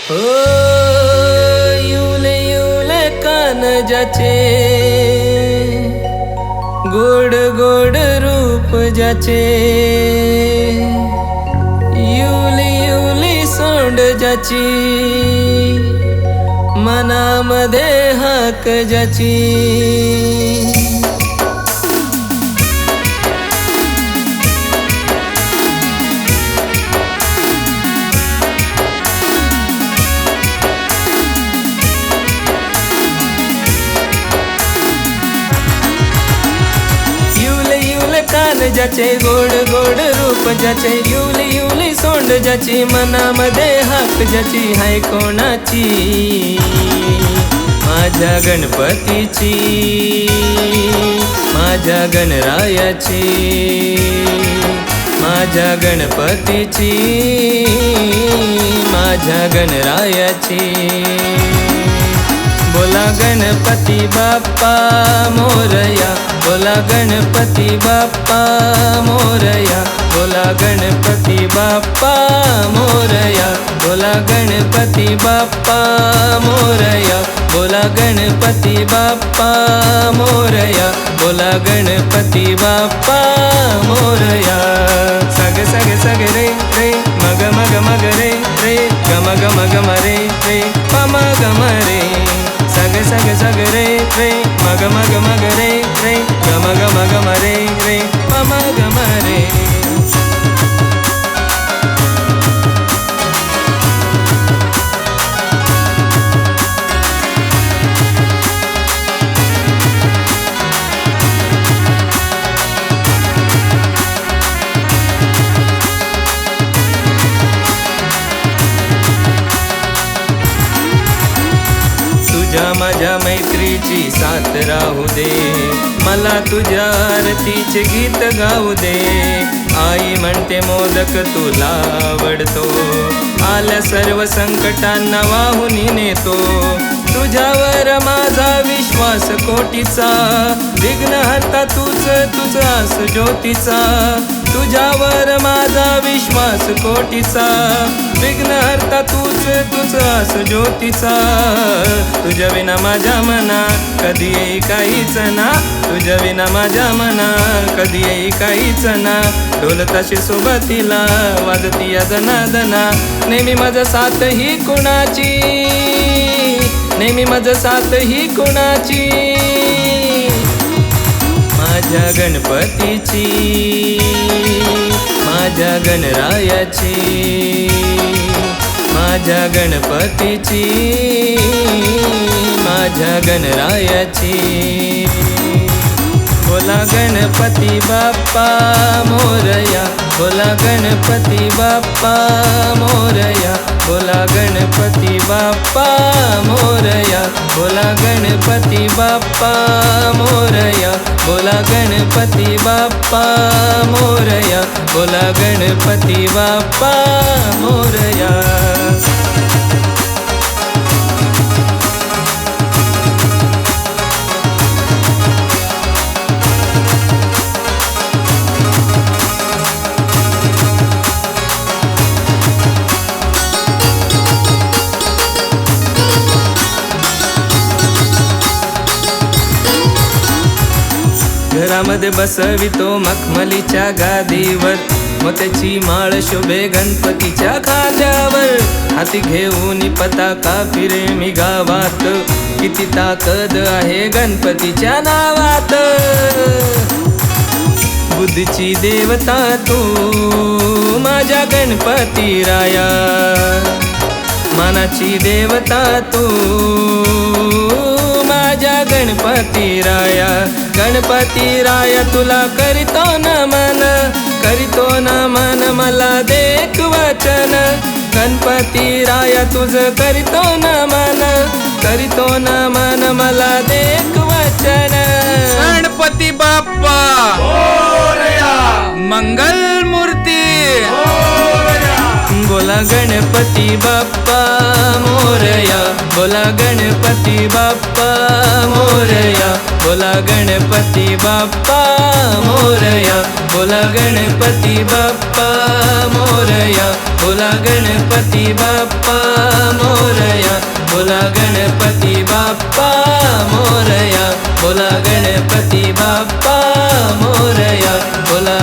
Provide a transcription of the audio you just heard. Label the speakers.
Speaker 1: हो युले युले कान ज्याचे, गोड गोड रूप ज्याचे, युली युली सोंड ज्याची, मनामध्ये हाक ज्याची. कान ज्याचे, गोड गोड रूप ज्याचे, युली युली सोंड ज्याची, मनामध्ये हाक ज्याची, हाय कोणाची? माझ्या गणपतीची, माझ्या गणरायाची, माझ्या गणपतीची, माझ्या गणरायाची. बोला गणपती बाप्पा मोरया, बोला गणपती बाप्पा मोरया, बोला गणपती बाप्पा मोरया, बोला गणपती बाप्पा मोरया, बोला गणपती बाप्पा मोरया, बोला गणपती बाप्पा मोरया. सग सग सग रे रे मग मग मग रे रे गम गम गम रे रे पम गम रे. सग सग सग रे रे मग मग मग रे रे गम गम गम रे रे पम गम रे. तुझ्या माझ्या मैत्रीची साथ राहू दे, मला तुझ्या आरतीचे गीत गाऊ दे. आई म्हणते मोदक तुला आवडतो, आल्या सर्व संकटांना वाहून नेतो. तुझ्यावर माझा विश्वास कोटीचा, विघ्न हरता तूच तुझ आस ज्योतीचा. तुझ्यावर माझा विश्वास कोटीचा, विघ्न हरता तूच तुझ आस ज्योतीचा. तुझ्या विना माझ्या मना कधी येई काहीच ना, तुझ्या विना माझ्या मना कधी येई काहीच ना. ढोल ताशे सोबतीला वाजती या दना, नेहमी माझा साथ ही कुणाची, नेहमी माझा साथ ही कुणाची. माझ्या गणपतीची, माझ्या गणरायाची, माझ्या गणपतीची, माझ्या गणरायाची. बोला गणपती बाप्पा मोरया, बोला गणपती बाप्पा मोरया, बोला गणपती बाप्पा मोरया, बोला गणपती बाप्पा मोरया, बोला गणपती बाप्पा मोरया, बोला गणपती बाप्पा मोरया. घरामध्ये बसवितो मखमलीच्या गादीवर, मोत्याची माळ शोभे गणपतीच्या खांद्यावर. हाती घेऊन पताका फिरे मी गावात, किती ताकद आहे गणपतीच्या नावात. बुद्धीची देवता तू माझ्या गणपती राया, मानाची देवता तू माझ्या गणपती राया. गणपती राया तुला करीतो नमन, करीतो नमन मला देख वचन. गणपती राया तुझ करीतो नमन, करीतो नमन मला देख वचन.
Speaker 2: गणपती बाप्पा मंगल मूर्ती
Speaker 1: बोला गणपती बाप्पा मोरया, बोला गणपती बाप्पा मोरया, बोला गणपती बाप्पा मोरया, बोला गणपती बाप्पा मोरया, बोला गणपती बाप्पा मोरया, बोला गणपती बाप्पा मोरया, बोला गणपती बाप्पा मोरया, बोला